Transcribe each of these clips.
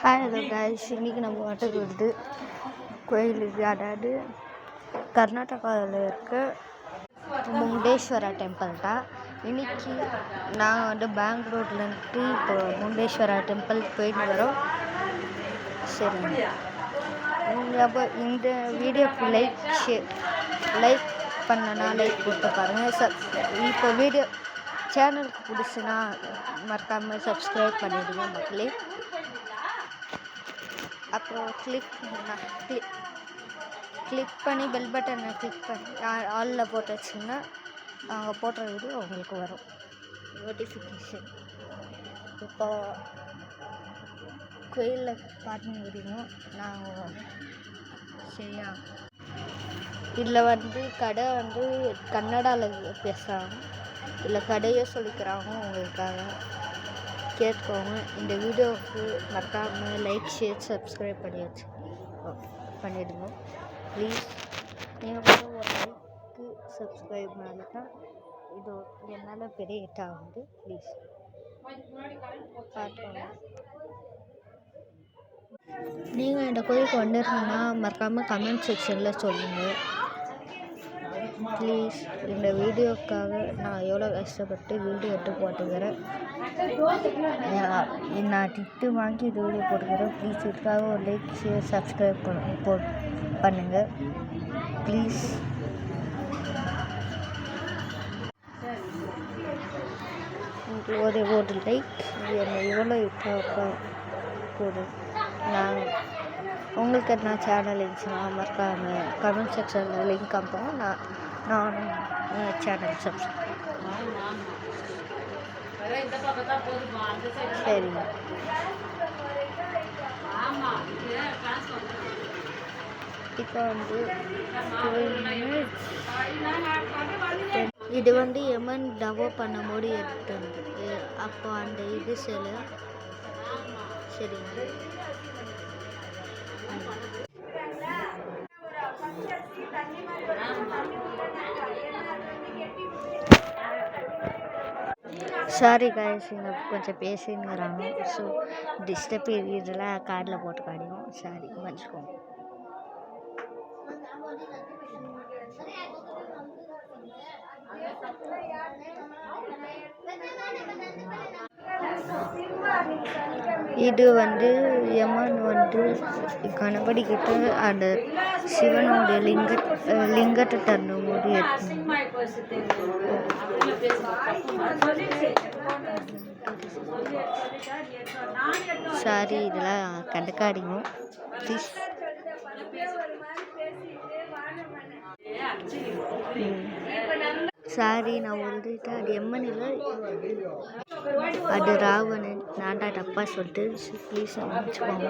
Hello guys, இன்றைக்கி நம்ம வாட்டுக்கு வந்து கோயிலுக்கு, அதாவது கர்நாடகாவில் இருக்க முண்டேஸ்வரா டெம்பிள் தான். இன்றைக்கி நாங்கள் வந்து பெங்களூர்லேருந்து இப்போ முண்டேஸ்வரா டெம்பிள் போயிட்டு வரோம். சரி, அப்போ இந்த வீடியோக்கு லைக் பண்ணனா லைக் போட்டு பாருங்கள். இப்போ வீடியோ சேனலுக்கு பிடிச்சுன்னா மறக்காமல் சப்ஸ்கிரைப் பண்ணிவிடுங்க மக்களே. அப்புறம் கிளிக் பண்ணி பெல் பட்டனை கிளிக் பண்ணி ஆலில் போட்டு வச்சிங்கன்னா நாங்கள் போடுற வீடியோ உங்களுக்கு வரும் நோட்டிஃபிகேஷன். இப்போ கோயிலில் பார்த்துன்னு விடுவோம் நாங்கள். சரியா, இதில் வந்து கடை வந்து கன்னடாவில் பேசுகிறாங்க, இதில் கடையே சொல்லிக்கிறாங்க. உங்களுக்காக கேட்கோங்க. இந்த வீடியோவுக்கு மறக்காமல் லைக், ஷேர், சப்ஸ்கிரைப் பண்ணிவிடுங்க ப்ளீஸ். நீங்கள் கூட ஒரு லைக்கு சப்ஸ்கிரைப் பண்ணிட்டா இது என்னால் பெரிய ஹிட் ஆகுது. ப்ளீஸ் பார்த்துக்கோங்க. நீங்கள் இந்த கோயிலுக்கு வந்துருந்தீங்கன்னா மறக்காமல் கமெண்ட் செக்ஷனில் சொல்லுங்கள் ப்ளீஸ். இந்த வீடியோக்காக நான் எவ்வளோ கஷ்டப்பட்டு வீடியோ எடுத்து போட்டுக்கிறேன். நான் திட்டு வாங்கி இந்த வீடியோ போட்டுக்கிறேன். ப்ளீஸ் இதுக்காக ஒரு லைக், ஷேர், சப்ஸ்கிரைப் பண்ணுங்கள் ப்ளீஸ். ஒரு லைக் என்னை எவ்வளோ இப்போ போதும். நான் உங்களுக்கு என்ன சேனல் இருந்துச்சுன்னா மறக்காமல் கமெண்ட் செக்ஷனில் லிங்க் அனுப்புங்க. நான் சேனல் சப்ஸ்கிரைப். சரிங்க, இப்போ வந்து இது வந்து எமன் டவோ பண்ணும்போது எடுத்துருந்து அப்போ அந்த இது சில. சரிங்க, சாரி கைஸ், இங்கே கொஞ்சம் பேசிங்கிறாங்க. ஸோ டிஸ்டர்ப் இதெல்லாம் கார்டில் போட்டு காடியும். சாரி, மன்னிச்சுக்கோங்க. இது வந்து யமன் வந்து கணபதி கிட்ட அந்த சிவனோட லிங்கத்தை தரணும் போது சாரி, இதெல்லாம் கண்டுக்காதீங்க ப்ளீஸ். சாரி, நான் வந்துட்டு அது எம்மன் இல்லை, அது ராவணன். நான் தான் தப்பாக சொல்லிட்டு ப்ளீஸ் அமைச்சுக்கோங்க.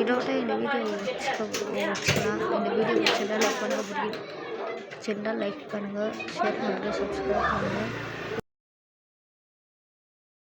இதோட இந்த வீடியோ லைக் பண்ணுங்கள், ஷேர் பண்ணுங்கள், சப்ஸ்கிரைப் பண்ணுங்கள்.